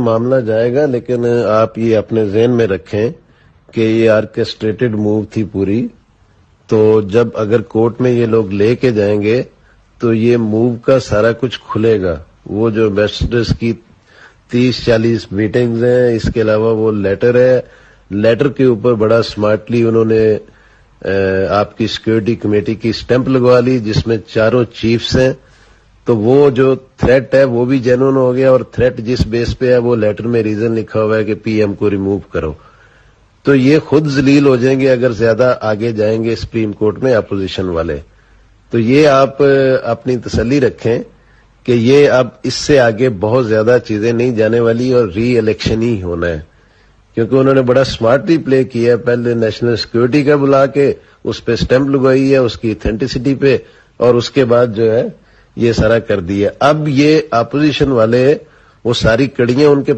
معاملہ جائے گا، لیکن آپ یہ اپنے ذہن میں رکھیں کہ یہ آرکیسٹریٹڈ موو تھی پوری. تو جب اگر کورٹ میں یہ لوگ لے کے جائیں گے تو یہ موو کا سارا کچھ کھلے گا. وہ جو ایمبیسڈرز کی 30-40 میٹنگز ہیں، اس کے علاوہ وہ لیٹر ہے، لیٹر کے اوپر بڑا سمارٹلی انہوں نے آپ کی سیکورٹی کمیٹی کی سٹیمپ لگوا لی، جس میں چاروں چیفز ہیں. تو وہ جو تھریٹ ہے وہ بھی جینون ہو گیا، اور تھریٹ جس بیس پہ ہے وہ لیٹر میں ریزن لکھا ہوا ہے کہ پی ایم کو ریموو کرو. تو یہ خود ذلیل ہو جائیں گے اگر زیادہ آگے جائیں گے سپریم کورٹ میں اپوزیشن والے. تو یہ آپ اپنی تسلی رکھیں کہ یہ اب اس سے آگے بہت زیادہ چیزیں نہیں جانے والی، اور ری الیکشن ہی ہونا ہے، کیونکہ انہوں نے بڑا سمارٹلی پلے کیا ہے. پہلے نیشنل سیکورٹی کا بلا کے اس پہ سٹیمپ لگوائی ہے اس کی اتھینٹسٹی پہ، اور اس کے بعد جو ہے یہ سارا کر دیا. اب یہ اپوزیشن والے وہ ساری کڑیاں ان کے